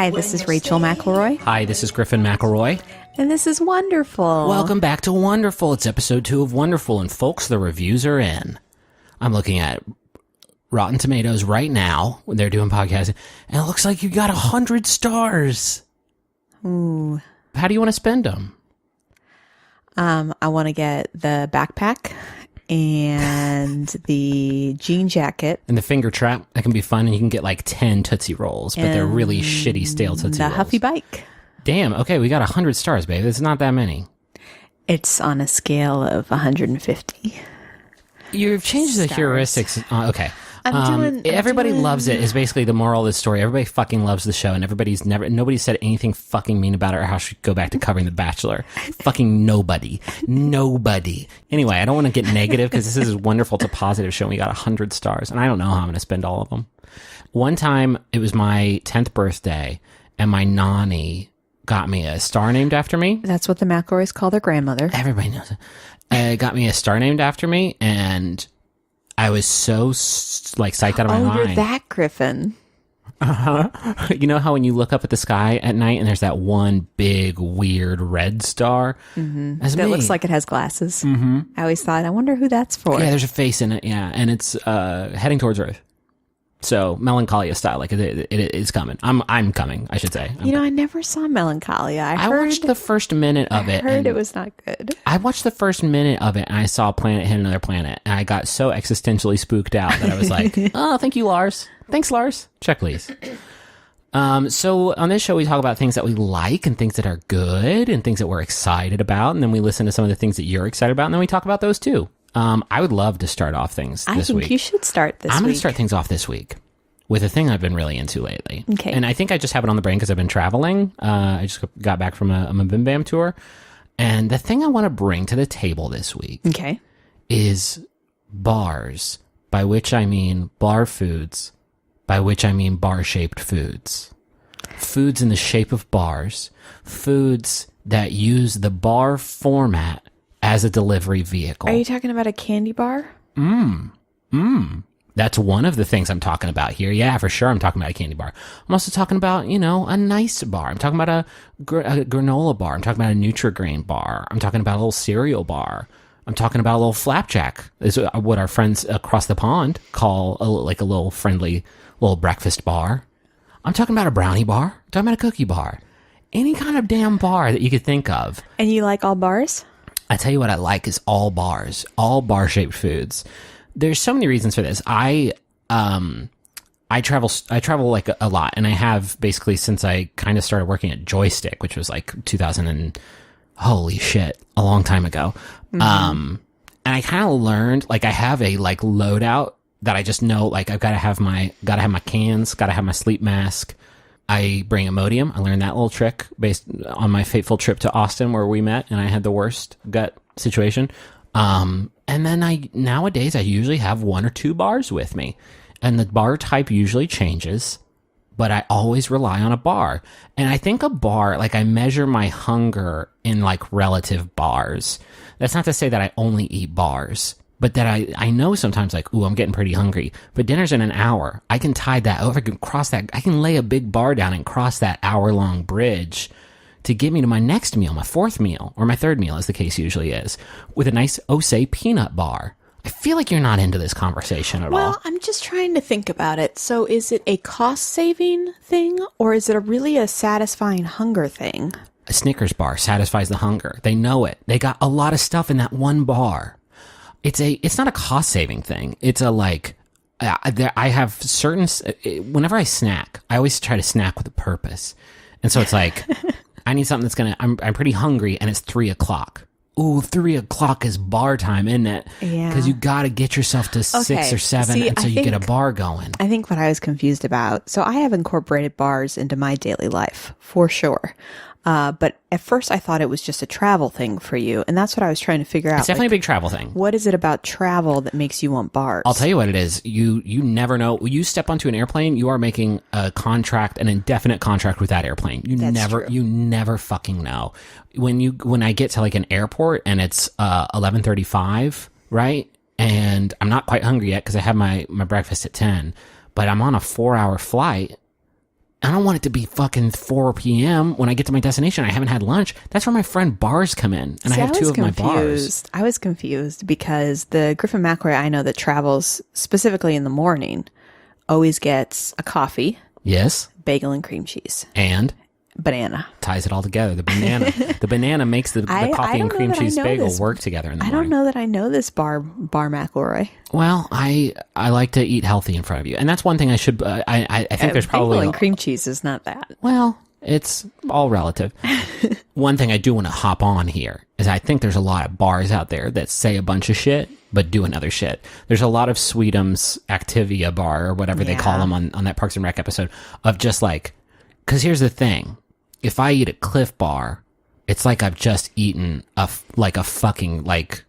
Hi, this is Rachel McElroy. Hi, this is Griffin McElroy. And this is Wonderful. Welcome back to Wonderful. It's episode 2 of Wonderful, and folks, the reviews are in. I'm looking at Rotten Tomatoes right now when they're doing podcasting, and it looks like you got 100 stars. Ooh. How do you want to spend them? I want to get the backpack and the jean jacket. And the finger trap, that can be fun, and you can get like 10 Tootsie Rolls, but they're really shitty stale Tootsie Rolls. The Huffy Bike. Damn, okay, we got 100 stars, babe. It's not that many. It's on a scale of 150. You've changed the heuristics. Okay. Everybody loves it is basically the moral of the story. Everybody fucking loves the show, and nobody said anything fucking mean about it or how she should go back to covering The Bachelor. Fucking nobody. Anyway, I don't want to get negative because this is wonderful. It's a positive show. We got 100 stars, and I don't know how I'm going to spend all of them. One time, it was my 10th birthday, and my nanny got me a star named after me. That's what the McElroys call their grandmother. Everybody knows it. Got me a star named after me, and I was so psyched out of my mind. Oh, you're that Griffin. Uh-huh. You know how when you look up at the sky at night and there's that one big weird red star? Mm-hmm. That looks like it has glasses. Mm-hmm. I always thought, I wonder who that's for. Yeah, there's a face in it. Yeah, and it's heading towards Earth. So Melancholia style, like it is coming. I'm coming, I should say. I never saw Melancholia. I watched the first minute of it. I heard it was not good. I watched the first minute of it, and I saw a planet hit another planet, and I got so existentially spooked out that I was like, "Oh, thank you, Lars. Thanks, Lars. Check, please." So on this show, we talk about things that we like and things that are good and things that we're excited about, and then we listen to some of the things that you're excited about, and then we talk about those too. I would love to start off things this week. I think you should start this week. I'm going to start things off this week with a thing I've been really into lately. Okay. And I think I just have it on the brain because I've been traveling. I just got back from a Bim Bam tour. And the thing I want to bring to the table this week is bars, by which I mean bar foods, by which I mean bar-shaped foods. Foods in the shape of bars. Foods that use the bar format as a delivery vehicle. Are you talking about a candy bar? That's one of the things I'm talking about here. Yeah, for sure. I'm talking about a candy bar. I'm also talking about, a nice bar. I'm talking about a granola bar. I'm talking about a Nutri-Grain bar. I'm talking about a little cereal bar. I'm talking about a little flapjack. Is what our friends across the pond call a little friendly little breakfast bar. I'm talking about a brownie bar. I'm talking about a cookie bar. Any kind of damn bar that you could think of. And you like all bars? I tell you what I like is all bars, all bar-shaped foods. There's so many reasons for this. I travel like a lot, and I have basically since I kind of started working at Joystick, which was like 2000 and holy shit, a long time ago. Mm-hmm. And I kind of learned, like I have a like loadout that I just know, like I've got to have my cans, got to have my sleep mask. I bring Imodium. I learned that little trick based on my fateful trip to Austin where we met and I had the worst gut situation. And then nowadays I usually have 1 or 2 bars with me, and the bar type usually changes, but I always rely on a bar. And I think a bar, like I measure my hunger in like relative bars. That's not to say that I only eat bars, but that I know sometimes like, ooh, I'm getting pretty hungry, but dinner's in an hour. I can tide that over. I can cross that. I can lay a big bar down and cross that hour-long bridge to get me to my next meal, my 4th meal, or my 3rd meal, as the case usually is, with a nice Osei peanut bar. I feel like you're not into this conversation at all. Well, I'm just trying to think about it. So is it a cost-saving thing, or is it really a satisfying hunger thing? A Snickers bar satisfies the hunger. They know it. They got a lot of stuff in that one bar. It's not a cost-saving thing. It's a like, I have certain, whenever I snack, I always try to snack with a purpose. And so it's like, I need something that's I'm pretty hungry, and it's 3:00. Ooh, 3:00 is bar time, isn't it? Yeah. Because you got to get yourself to 6 or 7, and so you get a bar going. I think what I was confused about, so I have incorporated bars into my daily life, for sure. But at first I thought it was just a travel thing for you. And that's what I was trying to figure out. It's definitely a big travel thing. What is it about travel that makes you want bars? I'll tell you what it is. You never know. When you step onto an airplane, you are making a contract, an indefinite contract with that airplane. You never fucking know. When I get to like an airport and it's 11:35, right? And I'm not quite hungry yet because I have my breakfast at 10, but I'm on a 4-hour flight. I don't want it to be fucking 4 p.m. when I get to my destination. I haven't had lunch. That's where my friend bars come in, and I have two of my bars. I was confused because the Griffin McElroy I know that travels specifically in the morning always gets a coffee. Yes. Bagel and cream cheese. And? Banana. Ties it all together. The banana makes the coffee and cream cheese bagel work together in the morning. I don't know that I know this bar McElroy. Well, I like to eat healthy in front of you, and that's one thing I should. I think there's probably bagel and cream cheese is not that. Well, it's all relative. One thing I do want to hop on here is I think there's a lot of bars out there that say a bunch of shit but do another shit. There's a lot of Sweetums Activia bar or whatever they call them on that Parks and Rec episode of just like, because here's the thing. If I eat a Cliff Bar, it's like I've just eaten a fucking like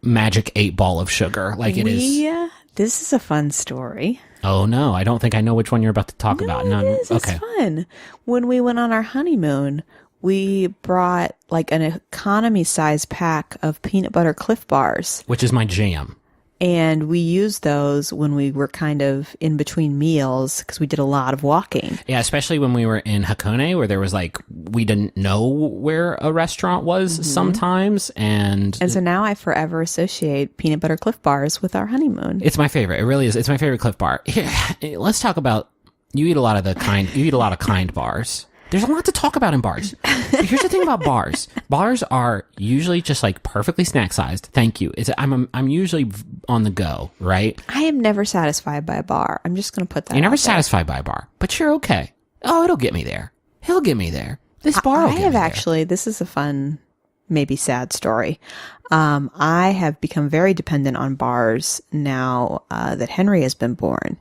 magic 8-ball of sugar. Like it is. This is a fun story. Oh no, I don't think I know which one you're about to talk about. No, it is. Okay. It's fun. When we went on our honeymoon, we brought like an economy size pack of peanut butter Cliff Bars, which is my jam. And we used those when we were kind of in between meals because we did a lot of walking. Yeah, especially when we were in Hakone, where there was like, we didn't know where a restaurant was sometimes. And so now I forever associate peanut butter Cliff Bars with our honeymoon. It's my favorite. It really is. It's my favorite Cliff Bar. Here, let's talk about, you eat a lot of kind bars. There's a lot to talk about in bars. Here's the thing about bars. Bars are usually just like perfectly snack sized. Thank you. I'm usually on the go, right? I am never satisfied by a bar. I'm just going to put that. You're never satisfied by a bar, but you're okay. Oh, it'll get me there. He'll get me there. This bar will get me there. I have actually, this is a fun, maybe sad story. I have become very dependent on bars now that Henry has been born.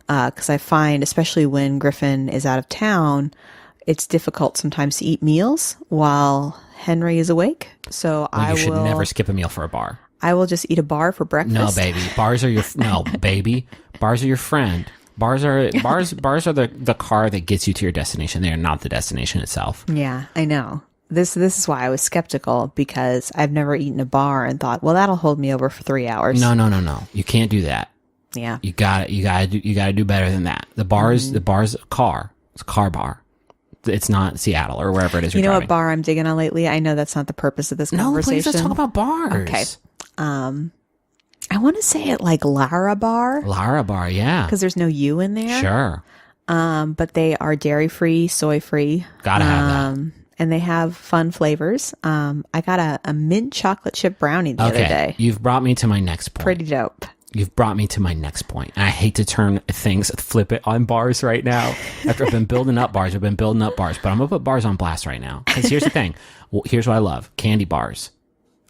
Because I find, especially when Griffin is out of town, it's difficult sometimes to eat meals while Henry is awake. So you should never skip a meal for a bar. I will just eat a bar for breakfast. No, baby. Bars are your Bars are your friend. Bars are the car that gets you to your destination. They are not the destination itself. Yeah, I know. This is why I was skeptical, because I've never eaten a bar and thought, well, that'll hold me over for 3 hours. No. You can't do that. Yeah. You gotta do better than that. The bar's a car. It's a car bar. It's not Seattle or wherever it is. You know what bar I'm digging on lately? I know that's not the purpose of this conversation. No, please, let's talk about bars. Okay. I want to say it like Lara Bar. Lara Bar, yeah. Because there's no U in there. Sure. But they are dairy-free, soy-free. Gotta have that. And they have fun flavors. I got a mint chocolate chip brownie the other day. You've brought me to my next point. Pretty dope. You've brought me to my next point. And I hate to flip it on bars right now. After I've been building up bars, but I'm going to put bars on blast right now. Because here's the thing. Well, here's what I love. Candy bars.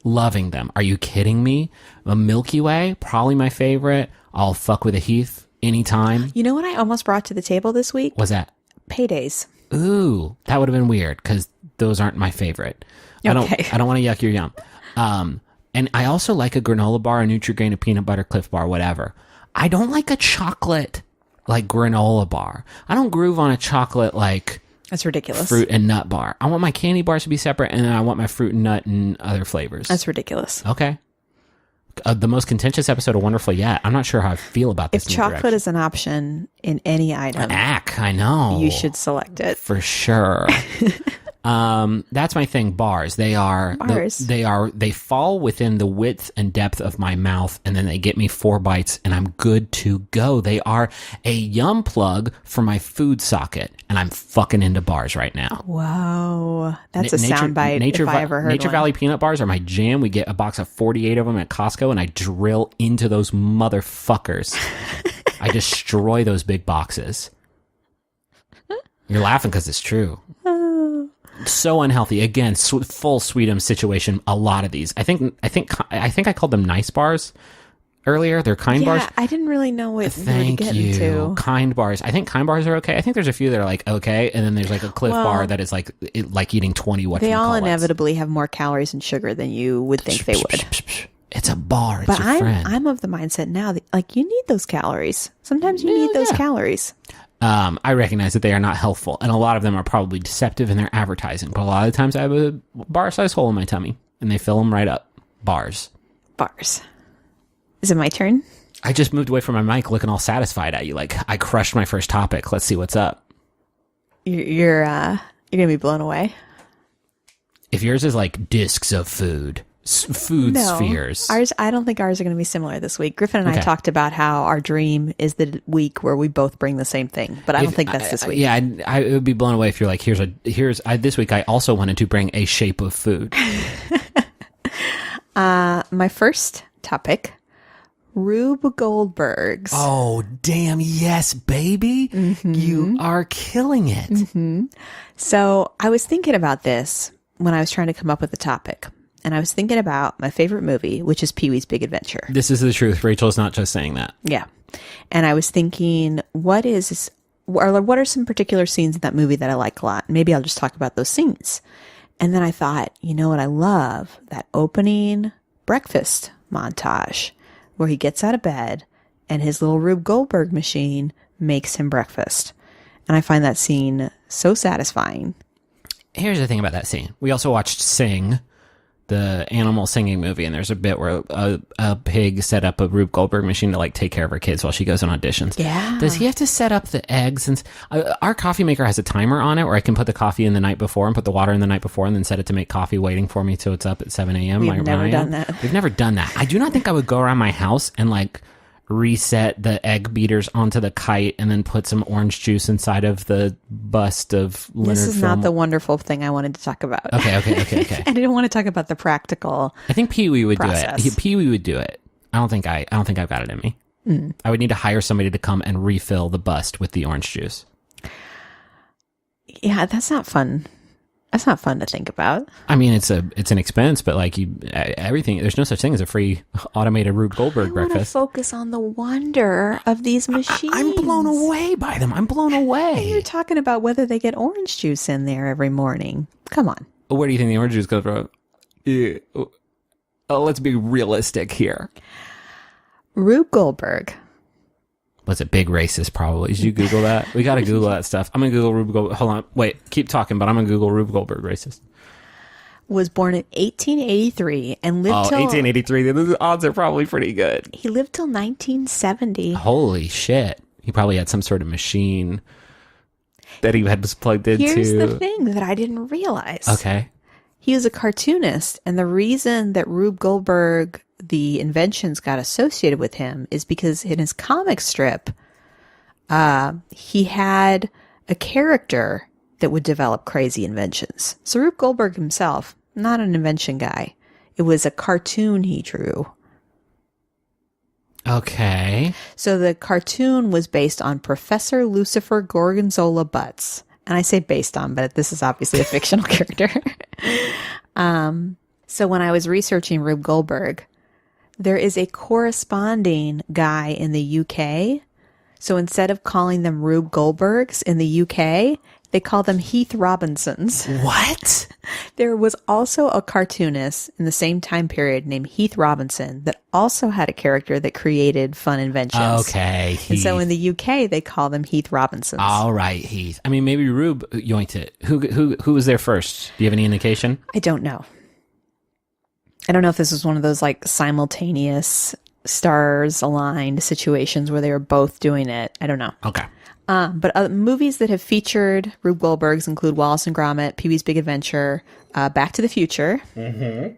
Loving them. Are you kidding me? A Milky Way, probably my favorite. I'll fuck with a Heath anytime. You know what I almost brought to the table this week? What's that? Paydays. Ooh, that would have been weird because those aren't my favorite. Okay. I don't want to yuck your yum. And I also like a granola bar, a Nutri-Grain, a peanut butter Cliff Bar, whatever. I don't like a chocolate like granola bar. I don't groove on a chocolate like that's ridiculous fruit and nut bar. I want my candy bars to be separate, and then I want my fruit and nut and other flavors. That's ridiculous. Okay. The most contentious episode of Wonderful Yet. I'm not sure how I feel about this. If chocolate is an option in any item, I know. You should select it. For sure. That's my thing. Bars. They are bars. They fall within the width and depth of my mouth, and then they get me 4 bites, and I'm good to go. They are a yum plug for my food socket, and I'm fucking into bars right now. Wow, that's a soundbite if I ever heard Nature one. Valley peanut bars are my jam. We get a box of 48 of them at Costco, and I drill into those motherfuckers. I destroy those big boxes. You're laughing because it's true. So unhealthy. Again, full Sweetums situation. A lot of these. I think I called them nice bars earlier. They're kind bars. Yeah, I didn't really know what Thank you were you. getting to. Kind bars. I think kind bars are okay. I think there's a few that are like okay, and then there's like a Cliff Bar that is like eating 20. They all inevitably have more calories and sugar than you would think they would. It's a bar. It's your friend. I'm of the mindset now that like you need those calories. Sometimes you need those calories. I recognize that they are not healthful, and a lot of them are probably deceptive in their advertising. But a lot of the times I have a bar-sized hole in my tummy, and they fill them right up. Bars. Is it my turn? I just moved away from my mic looking all satisfied at you. Like, I crushed my first topic. Let's see what's up. You're going to be blown away. If yours is like discs of food, food spheres. I don't think ours are going to be similar this week. Griffin and I talked about how our dream is the week where we both bring the same thing, but I don't think that's this week. Yeah, I would be blown away if you're like, this week I also wanted to bring a shape of food. My first topic, Rube Goldberg's. Oh, damn. Yes, baby. Mm-hmm. You are killing it. Mm-hmm. So I was thinking about this when I was trying to come up with a topic. And I was thinking about my favorite movie, which is Pee-wee's Big Adventure. This is the truth. Rachel's not just saying that. Yeah. And I was thinking, what are some particular scenes in that movie that I like a lot? Maybe I'll just talk about those scenes. And then I thought, you know what I love? That opening breakfast montage where he gets out of bed and his little Rube Goldberg machine makes him breakfast. And I find that scene so satisfying. Here's the thing about that scene. We also watched Sing, the animal singing movie, and there's a bit where a pig set up a Rube Goldberg machine to like take care of her kids while she goes on auditions. Yeah. Does he have to set up the eggs? And our coffee maker has a timer on it where I can put the coffee in the night before and put the water in the night before and then set it to make coffee waiting for me till it's up at 7 a.m. We've never done that. We've never done that. I do not think I would go around my house and like reset the egg beaters onto the kite and then put some orange juice inside of the bust of Leonard This is Film. not the wonderful thing I wanted to talk about. Okay. I didn't want to talk about the practical. I think Pee-wee would process. do it. Pee-wee would do it. I don't think I've got it in me. I would need to hire somebody to come and refill the bust with the orange juice. Yeah, that's not fun. That's not fun to think about. I mean, it's an expense, but like everything, there's no such thing as a free automated Rube Goldberg breakfast. I want to focus on the wonder of these machines. I'm blown away by them. I'm blown away. And you're talking about whether they get orange juice in there every morning. Come on. Where do you think the orange juice comes from? Yeah. Let's be realistic here. Rube Goldberg. Was it big racist? Probably. Did you Google that? We got to Google that stuff. I'm going to Google Rube Goldberg. Hold on. Wait. Keep talking, but I'm going to Google Rube Goldberg racist. Was born in 1883 and lived till... 1883. The odds are probably pretty good. He lived till 1970. Holy shit. He probably had some sort of machine that he was plugged into. Here's the thing that I didn't realize. Okay. He was a cartoonist, and the reason that Rube Goldberg, the inventions, got associated with him is because in his comic strip, he had a character that would develop crazy inventions. So Rube Goldberg himself, not an invention guy. It was a cartoon he drew. Okay. So the cartoon was based on Professor Lucifer Gorgonzola Butts. And I say based on, but this is obviously a fictional character. So when I was researching Rube Goldberg, there is a corresponding guy in the UK. So instead of calling them Rube Goldbergs in the UK, they call them Heath Robinsons. What? There was also a cartoonist in the same time period named Heath Robinson that also had a character that created fun inventions. Okay, Heath. And so in the UK, they call them Heath Robinsons. All right, Heath. I mean, maybe Rube yoinked it. Who was there first? Do you have any indication? I don't know. I don't know if this was one of those like simultaneous stars aligned situations where they were both doing it. I don't know. Okay. But movies that have featured Rube Goldbergs include Wallace and Gromit, Pee-wee's Big Adventure, Back to the Future, The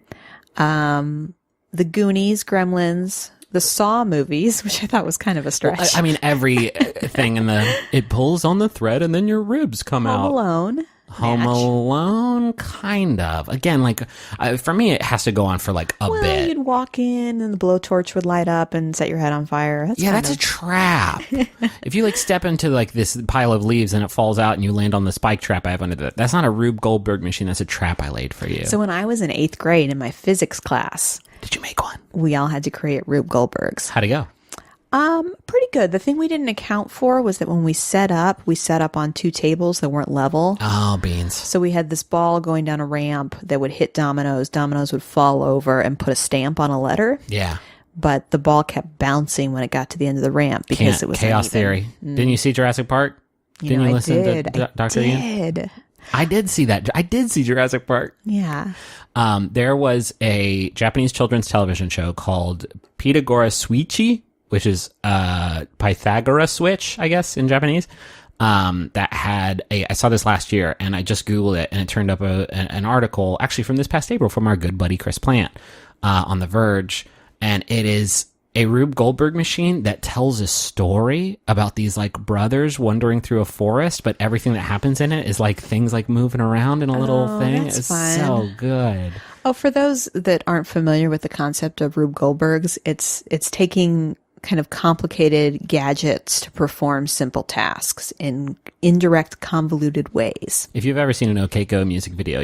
Goonies, Gremlins, the Saw movies, which I thought was kind of a stretch. Well, I mean, everything in it pulls on the thread and then your ribs come out. Home Alone. Home Alone, kind of. Again, like, for me, it has to go on for like a bit. You'd walk in and the blowtorch would light up and set your head on fire. That's a trap. If you like step into like this pile of leaves and it falls out and you land on the spike trap I have under that, that's not a Rube Goldberg machine. That's a trap I laid for you. So when I was in 8th grade in my physics class, did you make one? We all had to create Rube Goldbergs. How'd it go? Pretty good. The thing we didn't account for was that when we set up on 2 tables that weren't level. Oh, beans. So we had this ball going down a ramp that would hit dominoes. Dominoes would fall over and put a stamp on a letter. Yeah. But the ball kept bouncing when it got to the end of the ramp because it was chaos theory. Didn't you see Jurassic Park? Didn't you listen to Dr. Ian? I did see that. I did see Jurassic Park. Yeah. There was a Japanese children's television show called Pitagora Suichi. which is Pythagoras switch, I guess, in Japanese. That had I saw this last year, and I just Googled it, and it turned up an article, actually from this past April, from our good buddy Chris Plant on The Verge. And it is a Rube Goldberg machine that tells a story about these like brothers wandering through a forest, but everything that happens in it is like things like moving around in a little thing. It's fun. so good. Oh, for those that aren't familiar with the concept of Rube Goldberg's, it's taking kind of complicated gadgets to perform simple tasks in indirect, convoluted ways. If you've ever seen an OK Go music video,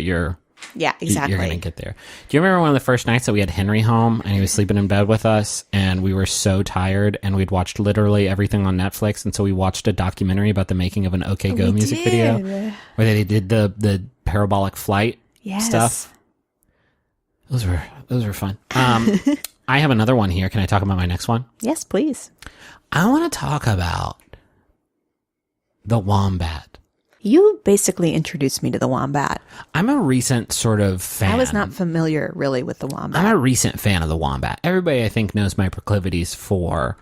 Yeah, exactly. You're going to get there. Do you remember one of the first nights that we had Henry home and he was sleeping in bed with us and we were so tired and we'd watched literally everything on Netflix, and so we watched a documentary about the making of an OK Go music video where they did the parabolic flight stuff. Those were fun. I have another one here. Can I talk about my next one? Yes, please. I want to talk about the wombat. You basically introduced me to the wombat. I'm a recent sort of fan. I was not familiar really with the wombat. I'm a recent fan of the wombat. Everybody, I think, knows my proclivities for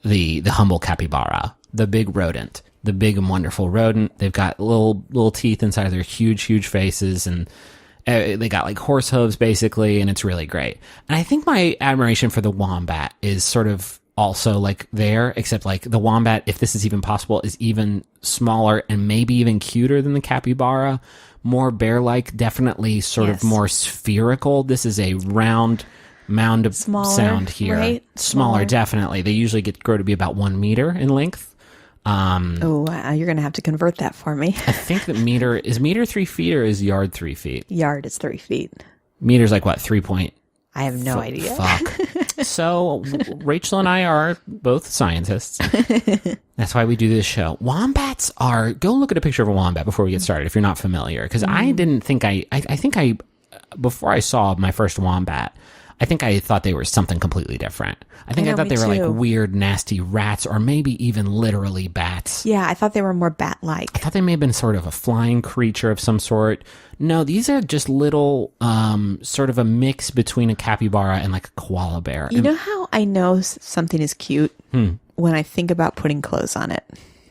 the humble capybara, the big rodent, the big and wonderful rodent. They've got little teeth inside of their huge, huge faces, and they got like horse hooves basically, and it's really great. And I think my admiration for the wombat is sort of also like there, except like the wombat, if this is even possible, is even smaller and maybe even cuter than the capybara. More bear-like, definitely sort of more spherical. This is a round mound of sound here. Right? Smaller, definitely. They usually grow to be about 1 meter in length. You're going to have to convert that for me. I think that meter 3 feet or is yard 3 feet? Yard is 3 feet. Meter's like what, 3 point? I have no idea. Fuck. So Rachel and I are both scientists. That's why we do this show. Wombats go look at a picture of a wombat before we get started if you're not familiar. Because I didn't think I think before I saw my first wombat, I think I thought they were something completely different. I thought they were like weird, nasty rats, or maybe even literally bats. Yeah, I thought they were more bat-like. I thought they may have been sort of a flying creature of some sort. No, these are just little, sort of a mix between a capybara and like a koala bear. You know how I know something is cute? When I think about putting clothes on it.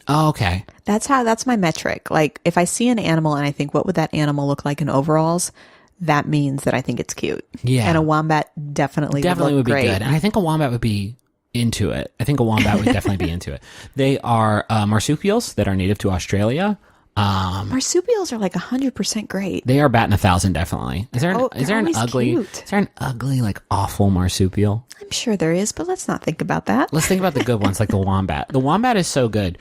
Oh, okay. That's my metric. Like, if I see an animal and I think, what would that animal look like in overalls? That means that I think it's cute. Yeah. And a wombat definitely would be great. And I think a wombat would be into it. I think a wombat would definitely be into it. They are marsupials that are native to Australia. Marsupials are like 100% great. They are batting 1,000, definitely. Is there an ugly, like awful marsupial? I'm sure there is, but let's not think about that. Let's think about the good ones, like the wombat. The wombat is so good.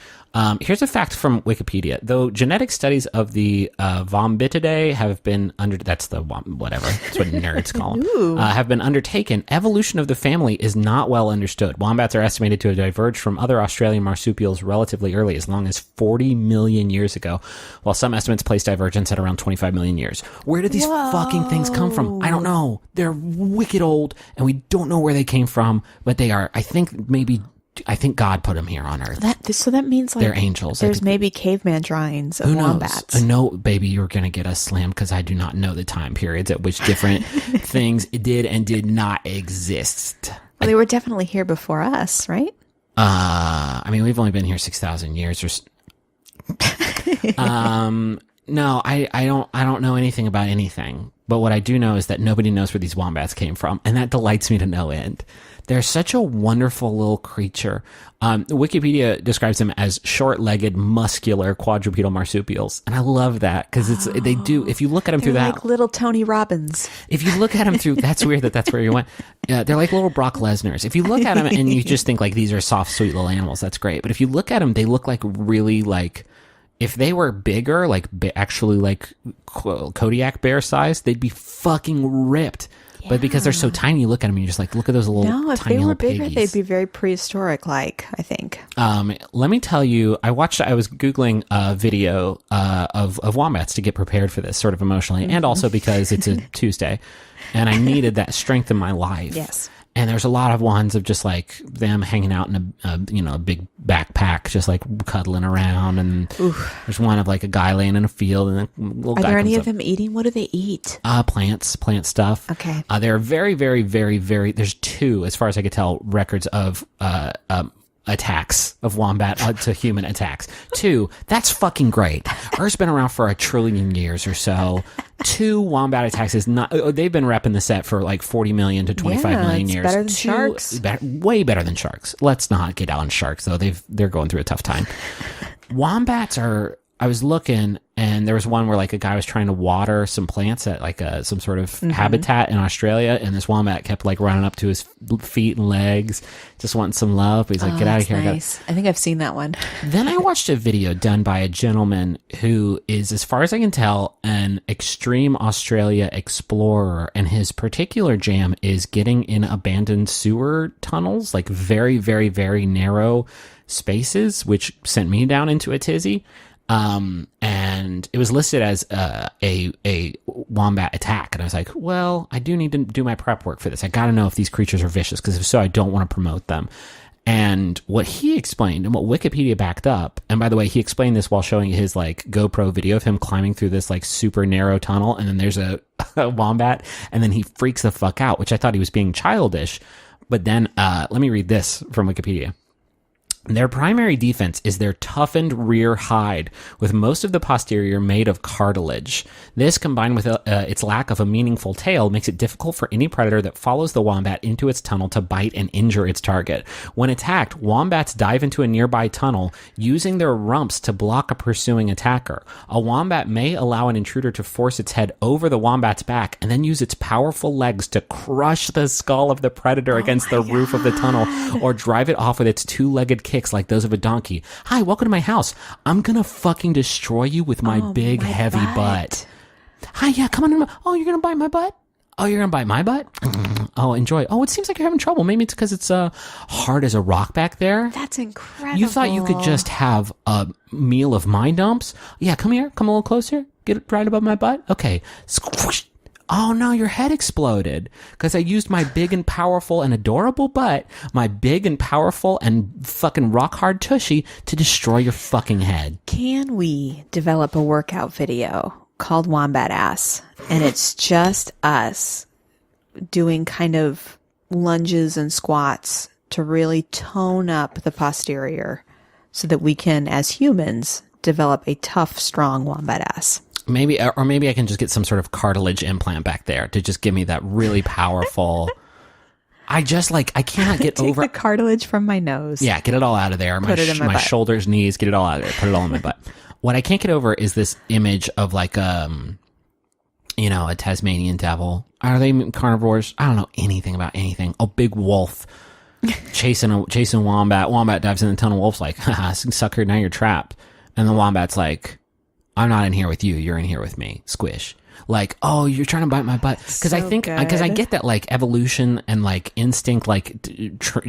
Here's a fact from Wikipedia. Though genetic studies of the Vombitidae have been that's what nerds call them, have been undertaken, evolution of the family is not well understood. Wombats are estimated to have diverged from other Australian marsupials relatively early, as long as 40 million years ago, while some estimates place divergence at around 25 million years. Where did these fucking things come from? I don't know. They're wicked old, and we don't know where they came from, but they are, I think God put them here on Earth. So that means like they're angels. There's maybe caveman drawings of wombats. No, baby, you're going to get us slammed because I do not know the time periods at which different things did and did not exist. Well, they were definitely here before us, right? I mean, we've only been here 6,000 years. No, I don't know anything about anything. But what I do know is that nobody knows where these wombats came from, and that delights me to no end. They're such a wonderful little creature. Wikipedia describes them as short-legged, muscular, quadrupedal marsupials, and I love that because they do. If you look at them through that, like little Tony Robbins. If you look at them through, that's weird that's where you went. Yeah, they're like little Brock Lesnar's. If you look at them and you just think like these are soft, sweet little animals, that's great. But if you look at them, they look like really like. If they were bigger, like actually like Kodiak bear size, they'd be fucking ripped. Yeah. But because they're so tiny, you look at them and you're just like, look at those little tiny little piggies. No, if they were bigger, they'd be very prehistoric like, I think. Let me tell you, I was Googling a video of wombats to get prepared for this sort of emotionally, and also because it's a Tuesday and I needed that strength in my life. Yes. And there's a lot of ones of just like them hanging out in a big backpack, just like cuddling around. And there's one of like a guy laying in a field, and a little guy. Are there any of them eating? What do they eat? Plant stuff. Okay. There are very, very, very, very. There's two, as far as I could tell, records of attacks of wombat to human attacks. Two, that's fucking great. Earth's been around for 1 trillion years or so. 2 wombat attacks is not. They've been repping the set for like 40 million to 25 million years. Better than sharks. Way better than sharks. Let's not get out on sharks though. They're going through a tough time. Wombats are. I was looking, and there was one where like a guy was trying to water some plants at like some sort of habitat in Australia, and this wombat kept like running up to his feet and legs, just wanting some love. He's like, "Get out of here!" Nice. I think I've seen that one. Then I watched a video done by a gentleman who is, as far as I can tell, an extreme Australia explorer, and his particular jam is getting in abandoned sewer tunnels, like very, very, very narrow spaces, which sent me down into a tizzy. And it was listed as a wombat attack, and I was like, well, I do need to do my prep work for this. I got to know if these creatures are vicious, because if so, I don't want to promote them. And what he explained, and what Wikipedia backed up, and by the way, he explained this while showing his like GoPro video of him climbing through this like super narrow tunnel, and then there's a wombat, and then he freaks the fuck out, which I thought he was being childish. But then let me read this from Wikipedia. Their primary defense is their toughened rear hide, with most of the posterior made of cartilage. This, combined with its lack of a meaningful tail, makes it difficult for any predator that follows the wombat into its tunnel to bite and injure its target. When attacked, wombats dive into a nearby tunnel, using their rumps to block a pursuing attacker. A wombat may allow an intruder to force its head over the wombat's back, and then use its powerful legs to crush the skull of the predator against the roof of the tunnel, or drive it off with its two-legged kicks like those of a donkey. Hi, welcome to my house. I'm gonna fucking destroy you with my big heavy butt. Hi, yeah, come on. Oh, you're gonna bite my butt? Oh, you're gonna bite my butt? Oh, enjoy. Oh, it seems like you're having trouble. Maybe it's because it's hard as a rock back there. That's incredible. You thought you could just have a meal of mind dumps? Yeah, come here. Come a little closer. Get it right above my butt. Okay. Squish. Oh no, your head exploded because I used my big and powerful and adorable butt, my big and powerful and fucking rock hard tushy, to destroy your fucking head. Can we develop a workout video called Wombat Ass? And it's just us doing kind of lunges and squats to really tone up the posterior so that we can, as humans, develop a tough, strong wombat ass. Maybe I can just get some sort of cartilage implant back there to just give me that really powerful. I cannot get Take over the cartilage from my nose. Yeah, get it all out of there. Put it in my butt. Shoulders, knees, get it all out of there. Put it all in my butt. What I can't get over is this image of like a Tasmanian devil. Are they carnivores? I don't know anything about anything. A big wolf chasing wombat. Wombat dives in the tunnel. Wolf's like, haha, sucker, now you're trapped. And the wombat's like, I'm not in here with you. You're in here with me. Squish. Like, oh, you're trying to bite my butt. Because I get that like evolution and like instinct like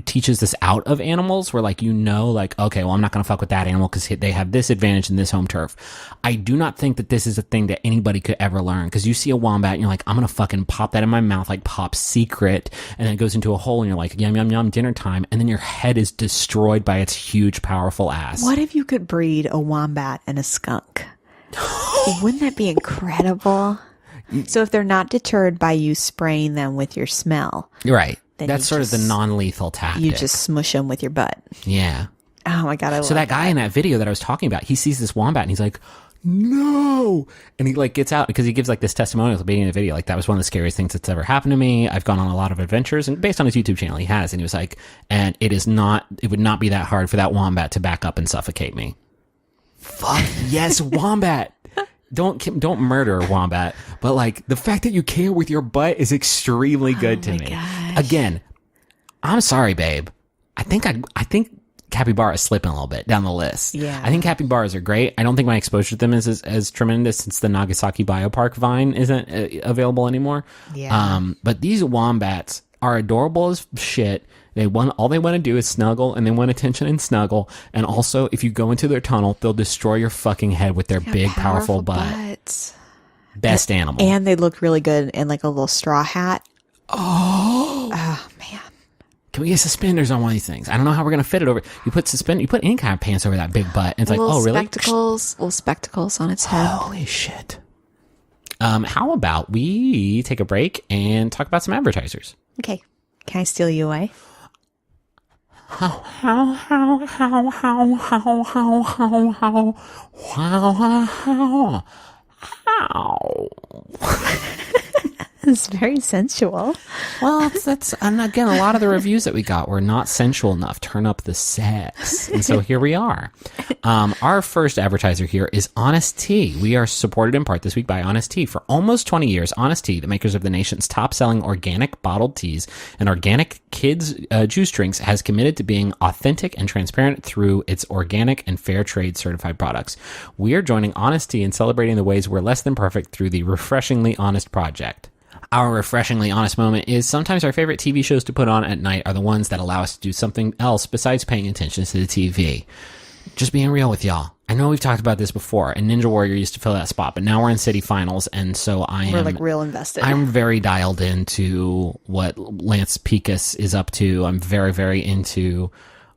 teaches this out of animals where like, like, okay, well, I'm not going to fuck with that animal because they have this advantage in this home turf. I do not think that this is a thing that anybody could ever learn, because you see a wombat and you're like, I'm going to fucking pop that in my mouth like Pop Secret, and then it goes into a hole and you're like, yum, yum, yum, dinner time, and then your head is destroyed by its huge, powerful ass. What if you could breed a wombat and a skunk? Wouldn't that be incredible? So if they're not deterred by you spraying them with your smell. Right. That's sort of the non-lethal tactic. You just smush them with your butt. Yeah. Oh my God, I love So that guy in that video that I was talking about, he sees this wombat and he's like, no. And he like gets out because he gives like this testimonial at the beginning of the video. Like, that was one of the scariest things that's ever happened to me. I've gone on a lot of adventures, and based on his YouTube channel, he has. And he was like, and it would not be that hard for that wombat to back up and suffocate me. Fuck yes, wombat. Don't murder a wombat, but like the fact that you care with your butt is extremely good to me. Gosh. Again, I'm sorry, babe. I think capybara is slipping a little bit down the list. Yeah. I think capybaras are great. I don't think my exposure to them is as tremendous since the Nagasaki Biopark vine isn't available anymore. Yeah. But these wombats are adorable as shit. All they want to do is snuggle, and they want attention and snuggle. And also, if you go into their tunnel, they'll destroy your fucking head with their big, powerful butt. Best animal. And they look really good in like a little straw hat. Oh man. can we get suspenders on one of these things? I don't know how we're going to fit it over. You put any kind of pants over that big butt. And it's like, oh, really? Little spectacles on its head. Holy shit. How about we take a break and talk about some advertisers? Okay. Can I steal you away? How. It's very sensual. Well, and again, a lot of the reviews that we got were not sensual enough. Turn up the sex. And so here we are. Our first advertiser here is Honest Tea. We are supported in part this week by Honest Tea. For almost 20 years, Honest Tea, the makers of the nation's top-selling organic bottled teas and organic kids juice drinks, has committed to being authentic and transparent through its organic and fair trade certified products. We are joining Honest Tea in celebrating the ways we're less than perfect through the Refreshingly Honest Project. Our refreshingly honest moment is sometimes our favorite TV shows to put on at night are the ones that allow us to do something else besides paying attention to the TV. Just being real with y'all. I know we've talked about this before, and Ninja Warrior used to fill that spot, but now we're in city finals, and so we're like real invested. I'm very dialed into what Lance Picas is up to. I'm very, very into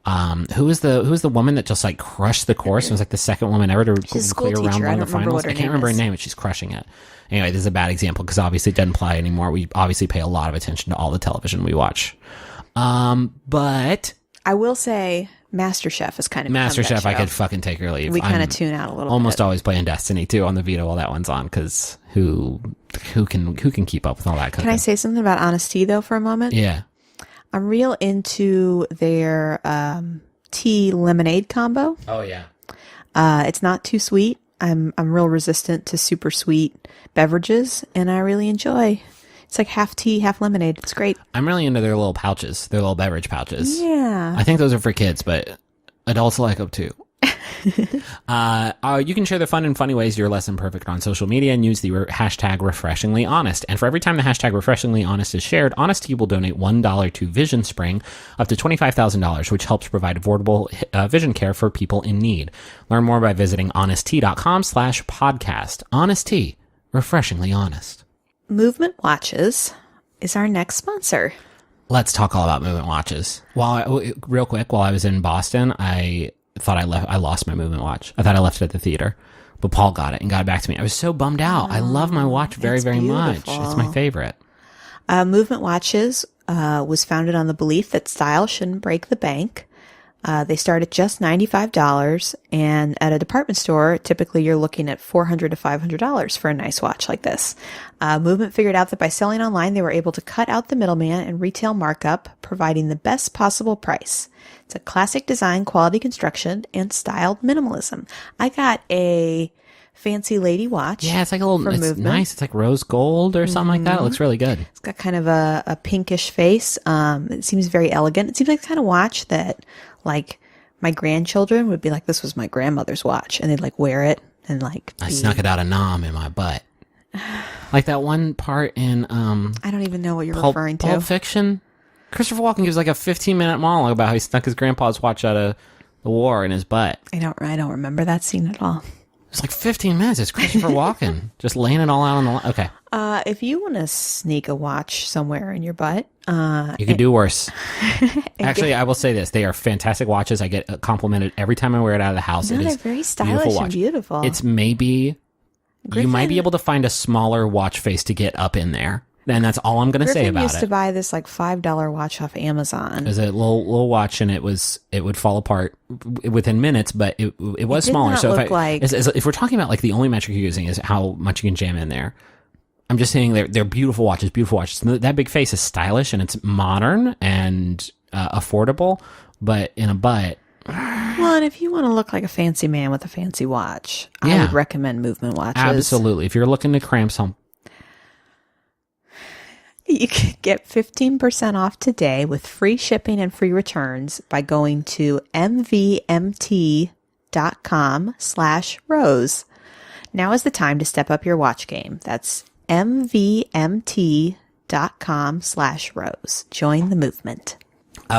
who is the woman that just like crushed the course and was like the second woman ever to clear round one of the finals. I can't remember her name, but she's crushing it. Anyway, this is a bad example because obviously it doesn't play anymore. We obviously pay a lot of attention to all the television we watch. But I will say MasterChef is kind of MasterChef. I could fucking take or leave. We kind of tune out a little. Almost bit. Always playing Destiny too on the Vita while that one's on because who can keep up with all that cooking? Can I say something about Honest Tea though for a moment? Yeah, I'm real into their tea lemonade combo. Oh yeah. It's not too sweet. I'm real resistant to super sweet beverages, and I really enjoy. It's like half tea, half lemonade. It's great. I'm really into their little pouches, their little beverage pouches. Yeah. I think those are for kids, but adults like them too. You can share the fun and funny ways you're less than perfect on social media and use the hashtag refreshingly honest. And for every time the hashtag refreshingly honest is shared, Honest Tea will donate $1 to Vision Spring, up to $25,000, which helps provide affordable vision care for people in need. Learn more by visiting honesttea.com/podcast. Honest Tea, refreshingly honest. Movement Watches is our next sponsor. Let's talk all about Movement Watches. Real quick, while I was in Boston, I thought I lost my Movement watch. I thought I left it at the theater, but Paul got it and got it back to me. I was so bummed out. I love my watch very, very much. It's my favorite. Movement Watches was founded on the belief that style shouldn't break the bank. They start at just $95, and at a department store, typically you're looking at $400 to $500 for a nice watch like this. Movement figured out that by selling online, they were able to cut out the middleman and retail markup, providing the best possible price. It's a classic design, quality construction, and styled minimalism. I got a fancy lady watch. Yeah, it's like it's nice. It's like rose gold or something like that. It looks really good. It's got kind of a pinkish face. It seems very elegant. It seems like the kind of watch that like my grandchildren would be like, this was my grandmother's watch, and they'd like wear it and like I snuck it out of Nom in my butt. Like that one part in I don't even know what you're referring to. Pulp Fiction. Christopher Walken gives like a 15-minute monologue about how he snuck his grandpa's watch out of the war in his butt. I don't remember that scene at all. It's like 15 minutes. It's Christopher Walken just laying it all out on the line. Okay. If you want to sneak a watch somewhere in your butt, you could do worse. Actually, I will say this: they are fantastic watches. I get complimented every time I wear it out of the house. No, it they're is very stylish and beautiful. It's maybe you might be able to find a smaller watch face to get up in there. And that's all I'm going to say about it. Griffin used to buy this like $5 watch off Amazon. It was a little watch, and it would fall apart within minutes, but it was smaller. So if we're talking about like the only metric you're using is how much you can jam in there, I'm just saying they're beautiful watches. Beautiful watches. That big face is stylish and it's modern and affordable, but in a butt. Well, and if you want to look like a fancy man with a fancy watch, I would recommend Movement Watches. Absolutely. If you're looking to cram some. You can get 15% off today with free shipping and free returns by going to mvmt.com/rose. Now is the time to step up your watch game. That's mvmt.com/rose. Join the movement.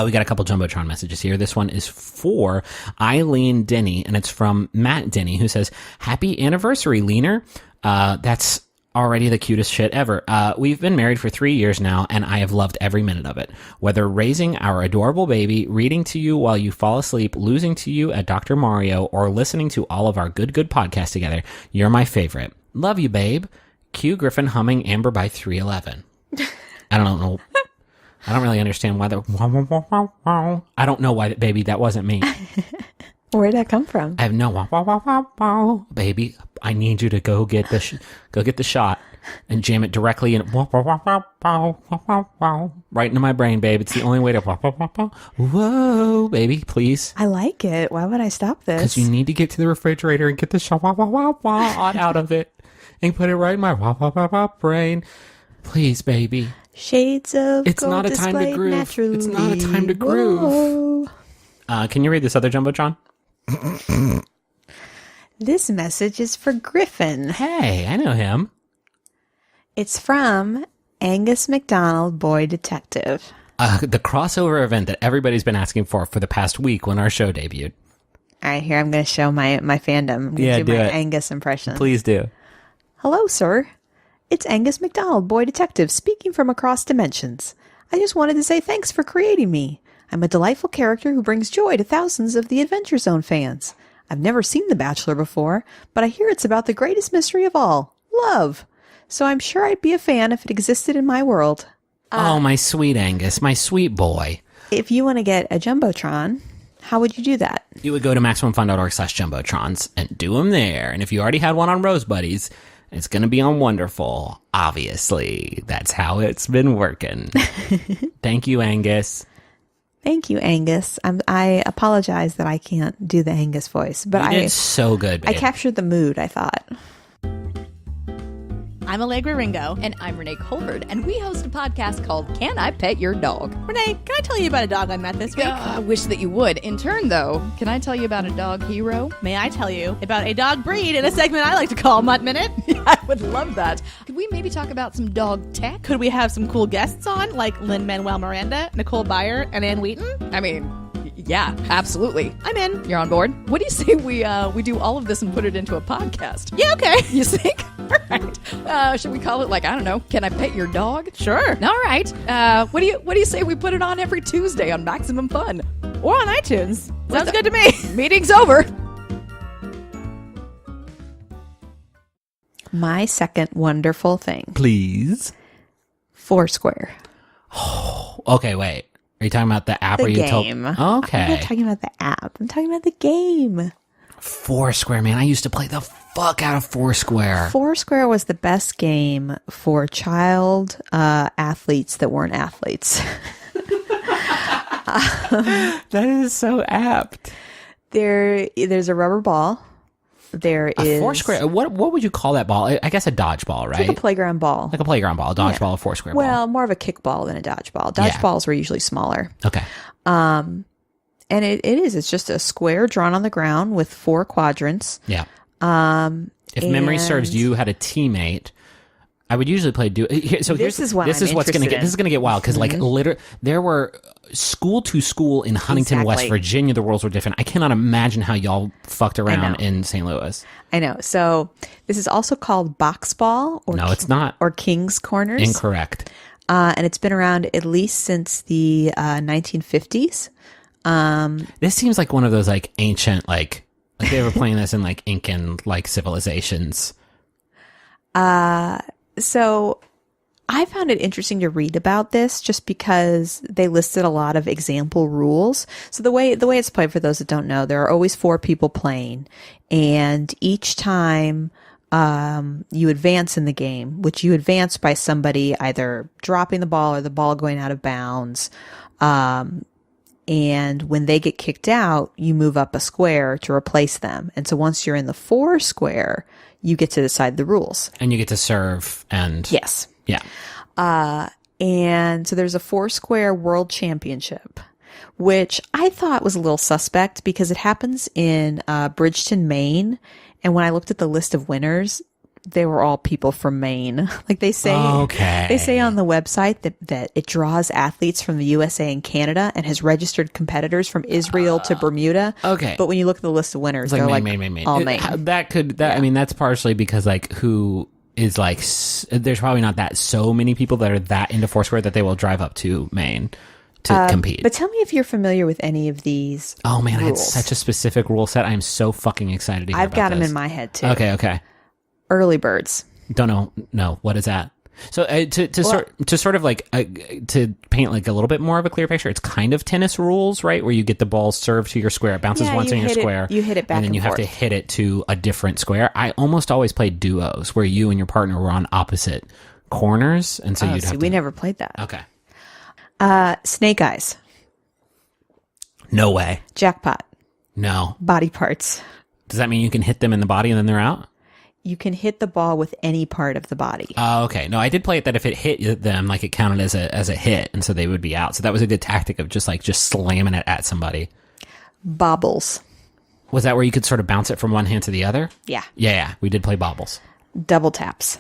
We got a couple Jumbotron messages here. This one is for Eileen Denny, and it's from Matt Denny, who says, "Happy anniversary, Leaner." That's Already the cutest shit ever. We've been married for 3 years now, and I have loved every minute of it. Whether raising our adorable baby, reading to you while you fall asleep, losing to you at Dr. Mario, or listening to all of our good podcasts together, you're my favorite. Love you, babe. Q Griffin humming Amber by 311. I don't know. I don't really understand why I don't know why, baby, that wasn't me. Where'd that come from? I have no baby. I need you to go get the shot and jam it directly in right into my brain, babe. It's the only way to whoa, baby, please. I like it. Why would I stop this? Because you need to get to the refrigerator and get the shot out of it and put it right in my brain. Please, baby. Shades of it's gold not a time to groove. Naturally. It's not a time to groove. Can you read this other Jumbotron? This message is for Griffin. Hey, I know him. It's from Angus MacDonald, Boy Detective. The crossover event that everybody's been asking for the past week when our show debuted. All right, here I'm going to show my fandom. I'm going to do my Angus impression. Please do. Hello, sir. It's Angus MacDonald, Boy Detective, speaking from across dimensions. I just wanted to say thanks for creating me. I'm a delightful character who brings joy to thousands of the Adventure Zone fans. I've never seen The Bachelor before, but I hear it's about the greatest mystery of all, love. So I'm sure I'd be a fan if it existed in my world. Oh, my sweet Angus, my sweet boy. If you want to get a Jumbotron, how would you do that? You would go to MaximumFun.org/Jumbotrons and do them there. And if you already had one on Rose Buddies, it's going to be on Wonderful. Obviously, that's how it's been working. Thank you, Angus. Thank you, Angus. I apologize that I can't do the Angus voice, but you did so good, babe. I captured the mood, I thought. I'm Allegra Ringo. And I'm Renee Colbert, and we host a podcast called Can I Pet Your Dog? Renee, can I tell you about a dog I met this week? I wish that you would. In turn, though, can I tell you about a dog hero? May I tell you about a dog breed in a segment I like to call Mutt Minute? I would love that. Could we maybe talk about some dog tech? Could we have some cool guests on, like Lin-Manuel Miranda, Nicole Byer, and Ann Wheaton? I mean, yeah, absolutely. I'm in. You're on board? What do you say we do all of this and put it into a podcast? Yeah, okay. You think? All right. Should we call it, like, I don't know, Can I Pet Your Dog? Sure. All right. What do you say we put it on every Tuesday on Maximum Fun? Or on iTunes. Sounds good to me. Meeting's over. My second wonderful thing. Please. Foursquare. Okay, wait. Are you talking about the app The where you game. Okay. I'm not talking about the app. I'm talking about the game. Foursquare, man. I used to play the fuck out of Foursquare. Foursquare was the best game for child athletes that weren't athletes. That is so apt. There's a rubber ball. There is Foursquare. What would you call that ball? I guess a dodgeball, right? like a playground ball. Like a playground ball, a dodgeball, a Foursquare ball. Well, more of a kickball than a dodgeball. Dodgeballs were usually smaller. Okay. And it's just a square drawn on the ground with 4 quadrants. Yeah. If memory serves, you had a teammate. I would usually play So this is what's going to get. This is going to get wild because, like, literally, there were school to school in Huntington, West Virginia. The rules were different. I cannot imagine how y'all fucked around in St. Louis. I know. So this is also called box ball, or no, it's not, or King's Corners. Incorrect. And it's been around at least since the 1950s. This seems like one of those like ancient like they were playing this in like Incan like civilizations. So I found it interesting to read about this just because they listed a lot of example rules. So the way it's played, for those that don't know, there are always 4 people playing, and each time you advance in the game, which you advance by somebody either dropping the ball or the ball going out of bounds. And when they get kicked out, you move up a square to replace them. And so once you're in the Foursquare, you get to decide the rules. And you get to serve and... Yes. Yeah. And so there's a Foursquare World Championship, which I thought was a little suspect because it happens in Bridgeton, Maine. And when I looked at the list of winners, they were all people from Maine. Like they say, they say on the website that it draws athletes from the USA and Canada and has registered competitors from Israel to Bermuda. Okay. But when you look at the list of winners, it's like they're Maine. all Maine. I mean, that's partially because like who is like there's probably not that so many people that are that into Foursquare that they will drive up to Maine to compete. But tell me if you're familiar with any of these. Oh man, rules. I had such a specific rule set. I'm so fucking excited to hear I've about got them this. in my head too. Okay. Early birds. Don't know. No, what is that? So to paint like a little bit more of a clear picture, it's kind of tennis rules, right? Where you get the ball served to your square, it bounces once in your square, you hit it back, and then you have to hit it to a different square. I almost always played duos where you and your partner were on opposite corners, and so you'd have to. We never played that. Okay. Snake eyes. No way. Jackpot. No. Body parts. Does that mean you can hit them in the body and then they're out? You can hit the ball with any part of the body. Oh, okay. No, I did play it that if it hit them, like it counted as a hit, and so they would be out. So that was a good tactic of just slamming it at somebody. Bobbles. Was that where you could sort of bounce it from one hand to the other? Yeah. Yeah. We did play bobbles. Double taps.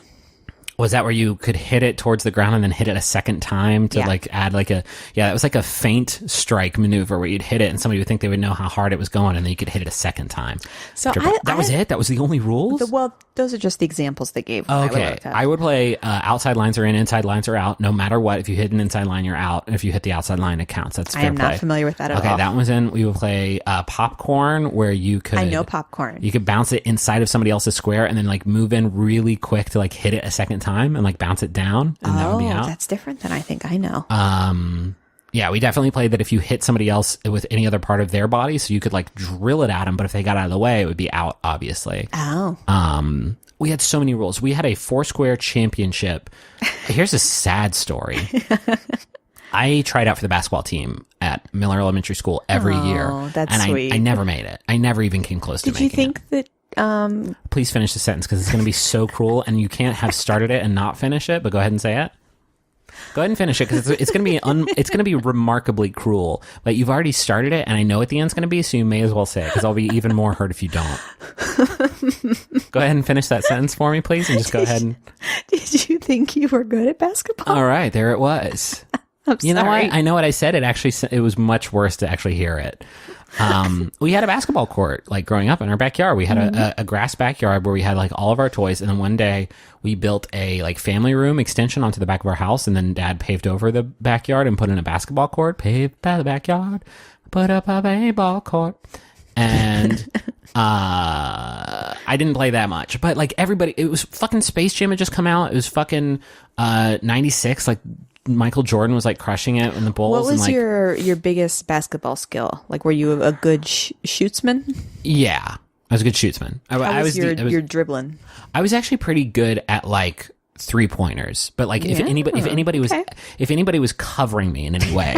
Was that where you could hit it towards the ground and then hit it a second time to add it was like a feint strike maneuver where you'd hit it and somebody would think they would know how hard it was going and then you could hit it a second time. So that was it? That was the only rules? Well, those are just the examples they gave. Okay. I would play outside lines are in, inside lines are out. No matter what, if you hit an inside line, you're out. And if you hit the outside line, it counts. That's fair play. I am not familiar with that at all. Okay, that one's in. We would play popcorn where you could... I know popcorn. You could bounce it inside of somebody else's square and then move in really quick to hit it a second time and bounce it down and that would be out. That's different than I think I know. Yeah, we definitely played that if you hit somebody else with any other part of their body, so you could drill it at them, but if they got out of the way, it would be out, obviously. Oh. We had so many rules. We had a Foursquare championship. Here's a sad story. I tried out for the basketball team at Miller Elementary School every year. That's and sweet. I never made it. I never even came close to making it. Did you think that... Please finish the sentence because it's going to be so cruel and you can't have started it and not finish it, but go ahead and say it. Go ahead and finish it because it's going to be it's going to be remarkably cruel. But you've already started it and I know what the end's going to be, so you may as well say it because I'll be even more hurt if you don't. Go ahead and finish that sentence for me, please, and just go ahead and... Did you think you were good at basketball? All right, there it was. I'm you know sorry. what? I know what I said. It was much worse to actually hear it. We had a basketball court growing up in our backyard. We had a grass backyard where we had all of our toys. And then one day we built a family room extension onto the back of our house. And then Dad paved over the backyard and put in a basketball court. Paved the backyard, put up a baseball court. And I didn't play that much, but everybody, it was fucking Space Jam had just come out. It was fucking 96. Michael Jordan was crushing it in the Bulls. What was your biggest basketball skill? Were you a good shootsman? Yeah, I was a good shootsman. How was your dribbling? I was actually pretty good at 3-pointers, but if anybody was covering me in any way,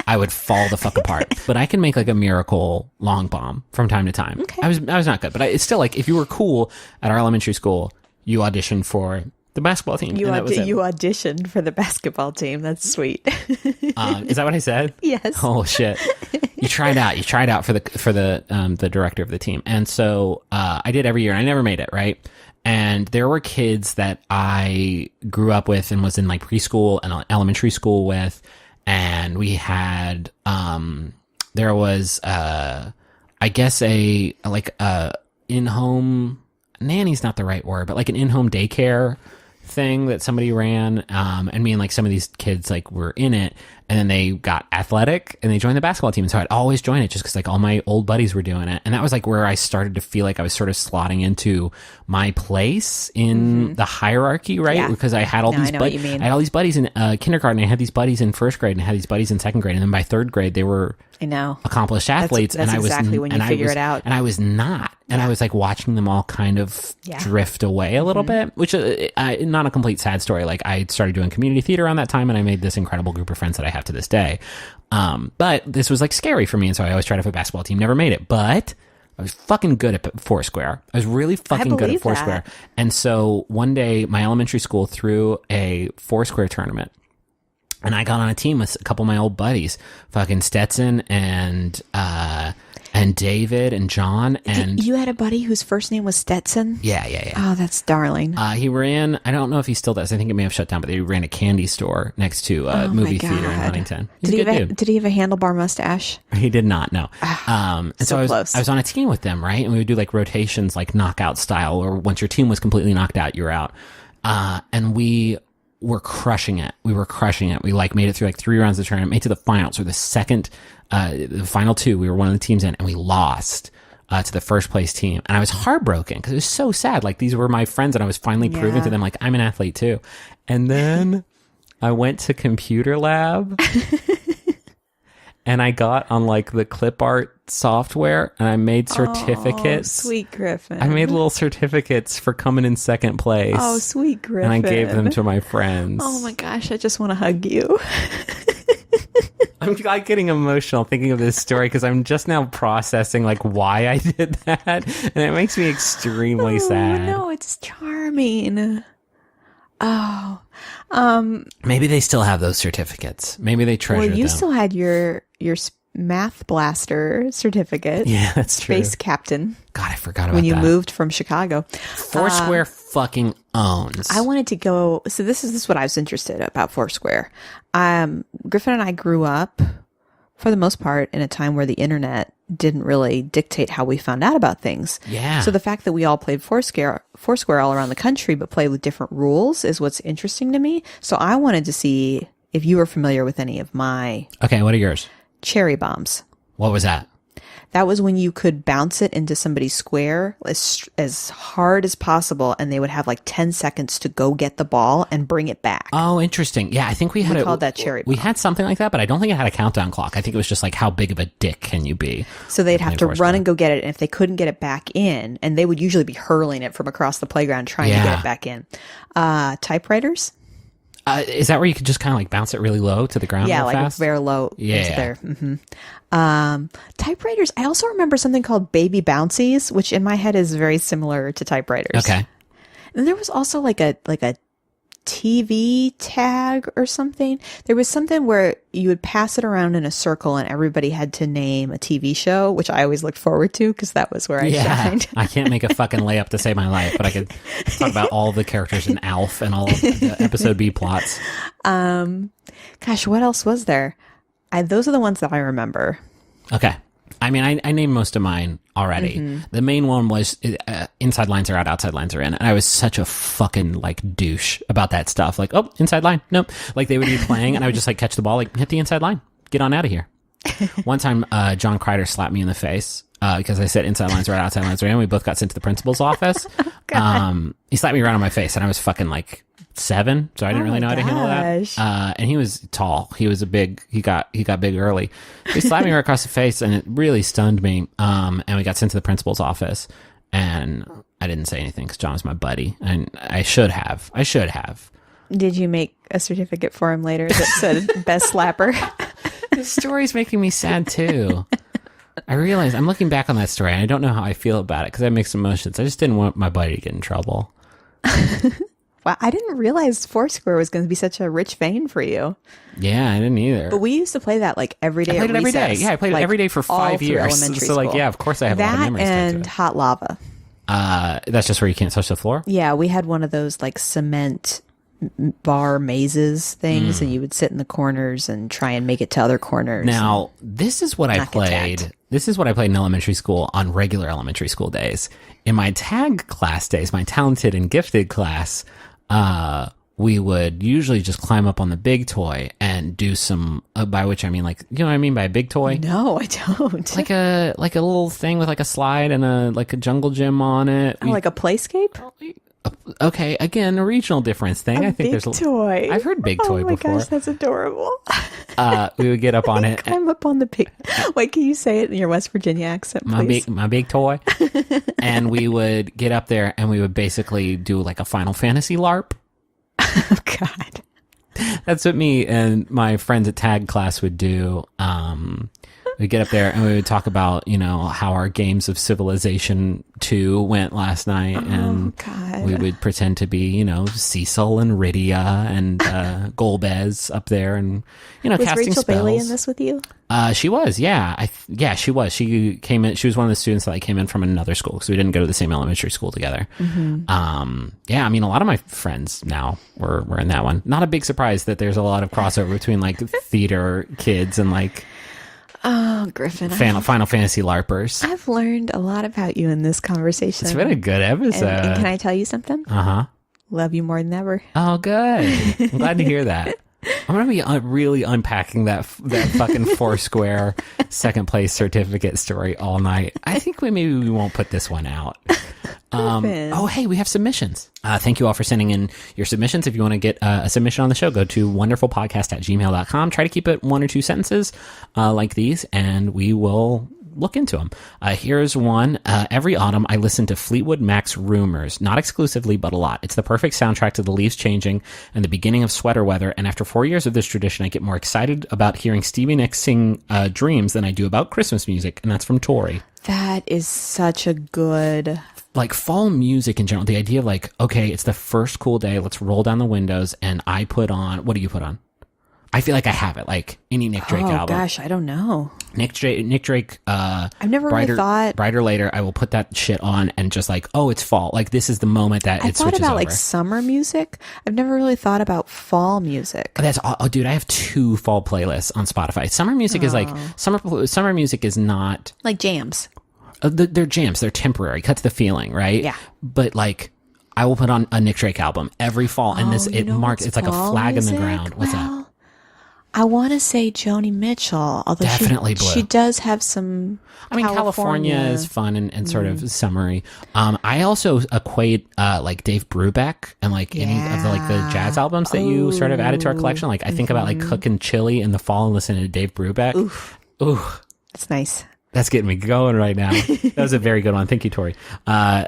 I would fall the fuck apart. But I can make a miracle long bomb from time to time. Okay. I was not good, but it's still if you were cool at our elementary school, you auditioned for the basketball team. You auditioned for the basketball team. That's sweet. Is that what I said? Yes. Oh shit! You tried out for the director of the team, and so I did every year. And I never made it, right. And there were kids that I grew up with and was in preschool and elementary school with, and we had there was I guess a in-home nanny's not the right word, but an in-home daycare thing that somebody ran, and me and some of these kids were in it, and then they got athletic and they joined the basketball team, and so I'd always join it just because all my old buddies were doing it, and that was where I started to feel I was sort of slotting into my place in the hierarchy, right? Yeah. Because I had all these buddies. I had all these buddies in kindergarten, I had these buddies in first grade, and I had these buddies in second grade, and then by third grade they were accomplished athletes. That's exactly when you figure it out. And I was not. And I was watching them all kind of drift away a little bit, which not a complete sad story. I started doing community theater around that time, and I made this incredible group of friends that I have to this day. But this was scary for me, and so I always tried to have a basketball team. Never made it, but I was fucking good at Foursquare. I was really fucking good at Foursquare. And so one day, my elementary school threw a Foursquare tournament. And I got on a team with a couple of my old buddies, fucking Stetson and David and John. And you had a buddy whose first name was Stetson? Yeah. Oh, that's darling. He ran, I don't know if he still does. I think it may have shut down, but he ran a candy store next to a movie theater in Huntington. Did he have a handlebar mustache? He did not, no. And so I was on a team with them, right? And we would do rotations, knockout style, or once your team was completely knocked out, you're out. And we were crushing it. We like made it through like 3 rounds of the tournament, made it to the finals, or the final 2. We were one of the teams in, and we lost to the first place team. And I was heartbroken because it was so sad. Like, these were my friends, and I was finally proving to them, like, I'm an athlete too. And then I went to computer lab and I got on like the clip art software, and I made certificates. Oh, sweet Griffin. I made little certificates for coming in second place. Oh, sweet Griffin. And I gave them to my friends. Oh my gosh, I just want to hug you. I'm like getting emotional thinking of this story because I'm just now processing like why I did that, and it makes me extremely sad. No, it's charming. Oh, maybe they still have those certificates. Maybe they treasure them. Well, you still had your math blaster certificate. Yeah, that's true. Space captain. God, I forgot about that. When you moved from Chicago. Foursquare fucking owns. I wanted to go. So this is what I was interested about Foursquare. Griffin and I grew up, for the most part, in a time where the internet didn't really dictate how we found out about things. Yeah. So the fact that we all played Foursquare all around the country, but played with different rules, is what's interesting to me. So I wanted to see if you were familiar with any of my Okay, what are yours? cherry bombs. What was that? That was when you could bounce it into somebody's square as hard as possible, and they would have like 10 seconds to go get the ball and bring it back. Oh, interesting. Yeah, I think we called that cherry bomb. We had something like that, but I don't think it had a countdown clock. I think it was just like, how big of a dick can you be? So they'd have to Foursquare. run and go get it, and if they couldn't get it back in, and they would usually be hurling it from across the playground trying to get it back in. Typewriters? Is that where you could just kind of like bounce it really low to the ground? Yeah, real like fast? very low. Yeah. Into there. Typewriters. I also remember something called baby bouncies, which in my head is very similar to typewriters. Okay. And there was also like a TV tag or something. There was something where you would pass it around in a circle and everybody had to name a TV show, which I always looked forward to because that was where I shined. I can't make a fucking layup to save my life, but I could talk about all the characters in Alf and all of the episode B plots. Gosh, what else was there? Those are the ones that I remember. Okay. I mean, I named most of mine already. Mm-hmm. The main one was inside lines are out, outside lines are in. And I was such a fucking like douche about that stuff. Like, oh, inside line. Nope. Like they would be playing and I would just like catch the ball, like hit the inside line, get on out of here. One time, John Kreider slapped me in the face because I said inside lines are out, outside lines are in. We both got sent to the principal's office. He slapped me right on my face and I was fucking like 7, so I didn't really know how to handle that. And he was tall. He was he got big early. He slapped me right across the face and it really stunned me. And we got sent to the principal's office and I didn't say anything because John was my buddy and I should have. Did you make a certificate for him later that said best slapper? This story's making me sad too. I realize I'm looking back on that story and I don't know how I feel about it because I have mixed emotions. I just didn't want my buddy to get in trouble. Wow, I didn't realize Foursquare was going to be such a rich vein for you. Yeah, I didn't either. But we used to play that like every day. I played it every day. Yeah, I played it every day for 5 years. So like, yeah, of course I have a lot of memories. And hot lava. That's just where you can't touch the floor? Yeah, we had one of those like cement bar mazes things, and you would sit in the corners and try and make it to other corners. Now, this is what I played. Attacked. This is what I played in elementary school on regular elementary school days. In my tag class days, my talented and gifted class, we would usually just climb up on the big toy and do some, by which I mean like, you know what I mean by a big toy? No, I don't. Like a little thing with like a slide and a jungle gym on it. Like a playscape? Okay, again, a regional difference thing. I think there's a toy. I've heard big toy before. Oh my gosh, that's adorable. We would get up on it. Climb up on the big. Wait, can you say it in your West Virginia accent, please? My big toy. And we would get up there and we would basically do like a Final Fantasy LARP. Oh God. That's what me and my friends at tag class would do. We'd get up there and we would talk about, you know, how our games of Civilization 2 went last night. And God. we would pretend to be, you know, Cecil and Rydia and Golbez up there and, you know, was casting Rachel spells. Bailey in this with you? She was, yeah. She was. She came in. She was one of the students that I came in from another school because we didn't go to the same elementary school together. Yeah, I mean, a lot of my friends now were in that one. Not a big surprise that there's a lot of crossover between like theater kids and like Griffin. Final Fantasy LARPers. I've learned a lot about you in this conversation. It's been a good episode. And can I tell you something? Uh-huh. Love you more than ever. Oh, good. I'm glad to hear that. I'm going to be really unpacking that fucking Foursquare second place certificate story all night. I think maybe we won't put this one out. Oh, hey, we have submissions. Thank you all for sending in your submissions. If you want to get a submission on the show, go to wonderfulpodcast@gmail.com. Try to keep it 1 or 2 sentences like these, and we will look into them. Here's one. Every autumn, I listen to Fleetwood Mac's Rumors, not exclusively, but a lot. It's the perfect soundtrack to the leaves changing and the beginning of sweater weather. And after 4 years of this tradition, I get more excited about hearing Stevie Nicks sing Dreams than I do about Christmas music. And that's from Tori. That is such a good... Like fall music in general, the idea of like, okay, it's the first cool day. Let's roll down the windows. And I put on, what do you put on? I feel like I have it, like any Nick Drake album. Oh gosh, I don't know. Nick Drake. I've never really thought. Brighter Later, I will put that shit on and just like, oh, it's fall. Like this is the moment that it switches over. I thought about like summer music. I've never really thought about fall music. That's oh, dude, I have 2 fall playlists on Spotify. Summer music is like summer music is not like jams. They're jams. They're temporary. Cut to the feeling, right? Yeah. But like, I will put on a Nick Drake album every fall, and it marks. It's like a flag in the ground. What's that? I want to say Joni Mitchell, although definitely she does have some. I mean, California is fun and sort of summery. I also equate like Dave Brubeck and like any of the jazz albums that you sort of added to our collection. Like I think about like cooking chili in the fall and listening to Dave Brubeck. Ooh, that's nice. That's getting me going right now. That was a very good one. Thank you, Tori.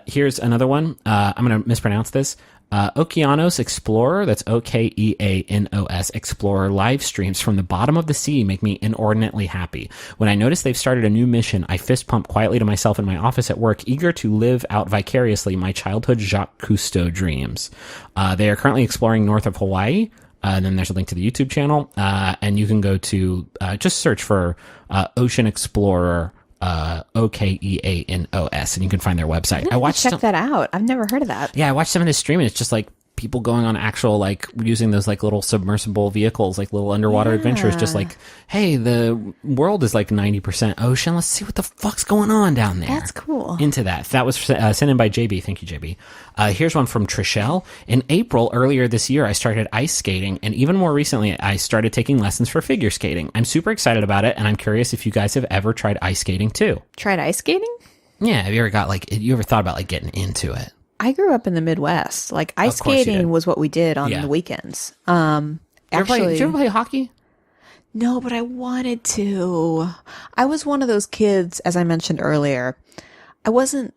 Here's another one. I'm going to mispronounce this. Okeanos Explorer, that's Okeanos Explorer live streams from the bottom of the sea make me inordinately happy. When I notice they've started a new mission, I fist pump quietly to myself in my office at work, eager to live out vicariously my childhood Jacques Cousteau dreams. They are currently exploring north of Hawaii. And then there's a link to the YouTube channel, and you can go to just search for Ocean Explorer, Okeanos, and you can find their website. I watched check that out. I've never heard of that. Yeah, I watched some of this stream, and it's just like people going on actual, like, using those, like, little submersible vehicles, like little underwater adventures, just like, hey, the world is like 90% ocean. Let's see what the fuck's going on down there. That's cool. Into that. That was sent in by JB. Thank you, JB. Here's one from Trishelle. In April, earlier this year, I started ice skating, and even more recently, I started taking lessons for figure skating. I'm super excited about it, and I'm curious if you guys have ever tried ice skating too. Tried ice skating? Yeah. Have you ever thought about like getting into it? I grew up in the Midwest. Like ice skating was what we did on the weekends. Did you ever play hockey? No, but I wanted to. I was one of those kids, as I mentioned earlier. I wasn't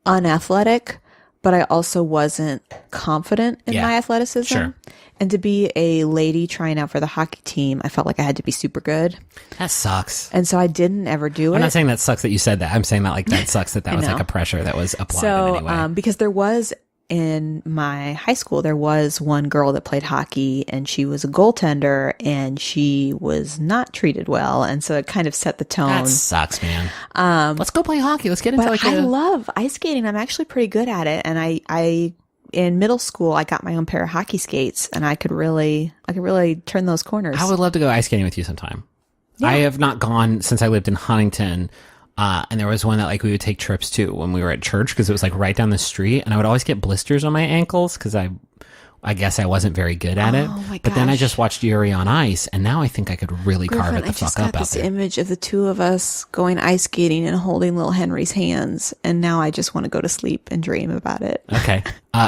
unathletic, but I also wasn't confident in my athleticism. Sure. And to be a lady trying out for the hockey team, I felt like I had to be super good. That sucks. And so I didn't ever do it. I'm not saying that sucks that you said that. I'm saying that like that sucks that was like a pressure that was applied in any way. Because there was in my high school, there was one girl that played hockey, and she was a goaltender, and she was not treated well, and so it kind of set the tone. That sucks, man. Let's go play hockey. Let's get into like. I love ice skating. I'm actually pretty good at it, and I in middle school, I got my own pair of hockey skates, and I could really turn those corners. I would love to go ice skating with you sometime. Yeah. I have not gone since I lived in Huntington. And there was one that like we would take trips to when we were at church because it was like right down the street, and I would always get blisters on my ankles because I guess I wasn't very good at it. But then I just watched Yuri on Ice, and now I think I could really carve it the fuck up out there. I just got this image of the two of us going ice skating and holding little Henry's hands, and now I just want to go to sleep and dream about it. Okay.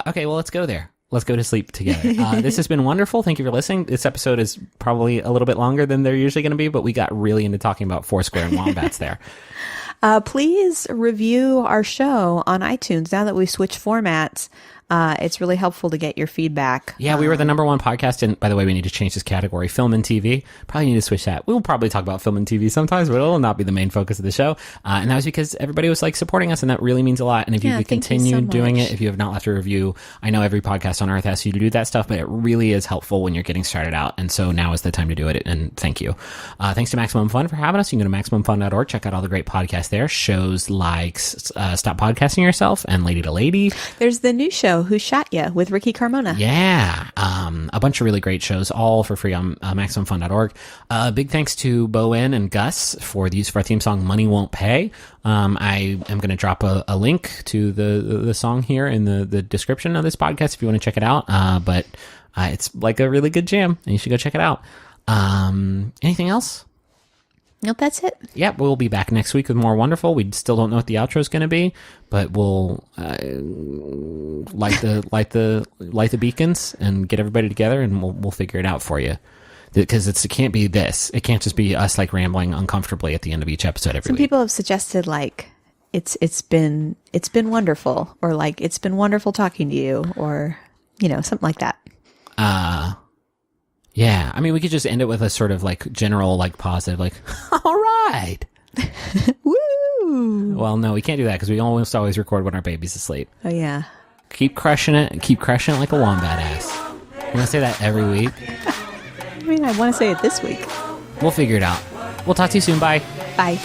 Okay, well, let's go there. Let's go to sleep together. This has been wonderful. Thank you for listening. This episode is probably a little bit longer than they're usually going to be, but we got really into talking about Foursquare and wombats there. Please review our show on iTunes. Now that we've switched formats, it's really helpful to get your feedback. Yeah, we were the number one podcast. And by the way, we need to change this category, film and TV. Probably need to switch that. We'll probably talk about film and TV sometimes, but it'll not be the main focus of the show. And that was because everybody was like supporting us, and that really means a lot. And if you could continue doing it, if you have not left a review, I know every podcast on earth asks you to do that stuff, but it really is helpful when you're getting started out. And so now is the time to do it. And thank you. Thanks to Maximum Fun for having us. You can go to MaximumFun.org, check out all the great podcasts there. Shows like Stop Podcasting Yourself and Lady to Lady. There's the new show, show Who Shot Ya with Ricky Carmona. Yeah. A bunch of really great shows, all for free on MaximumFun.org. Big thanks to Bowen and Gus for the use of our theme song, Money Won't Pay. I am going to drop a link to the song here in the description of this podcast if you want to check it out. But it's like a really good jam, and you should go check it out. Anything else? Nope, that's it. Yeah, we'll be back next week with more wonderful. We still don't know what the outro is going to be, but we'll light the beacons and get everybody together, and we'll figure it out for you. Because it can't be this. It can't just be us like rambling uncomfortably at the end of each episode every Some week. people have suggested like it's been wonderful, or like it's been wonderful talking to you, or something like that. Yeah, I mean, we could just end it with a sort of like general, like positive, like, all right. Woo! Well, no, we can't do that because we almost always record when our baby's asleep. Oh, yeah. Keep crushing it, and keep crushing it like a wombat ass. You want to say that every week? I mean, I want to say it this week. We'll figure it out. We'll talk to you soon. Bye. Bye.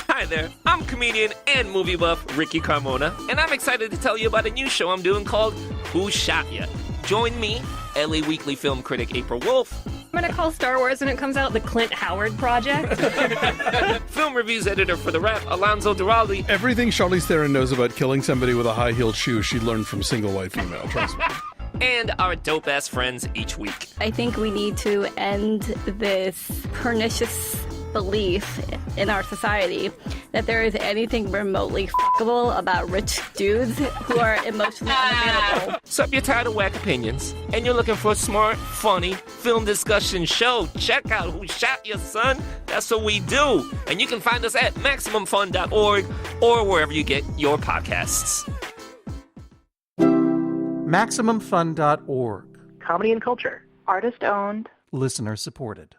Hi there, I'm comedian and movie buff Ricky Carmona, and I'm excited to tell you about a new show I'm doing called Who Shot Ya? Join me, LA Weekly film critic April Wolf, I'm gonna call Star Wars when it comes out the Clint Howard Project. film reviews editor for The Wrap, Alonzo Duralde, Everything Charlize Theron knows about killing somebody with a high-heeled shoe she learned from single white female, trust me. and our dope-ass friends each week. I think we need to end this pernicious belief in our society that there is anything remotely fuckable about rich dudes who are emotionally unavailable. So if you're tired of whack opinions, and you're looking for a smart, funny film discussion show, check out Who Shot Ya, son? That's what we do. And you can find us at MaximumFun.org or wherever you get your podcasts. MaximumFun.org. Comedy and culture. Artist owned. Listener supported.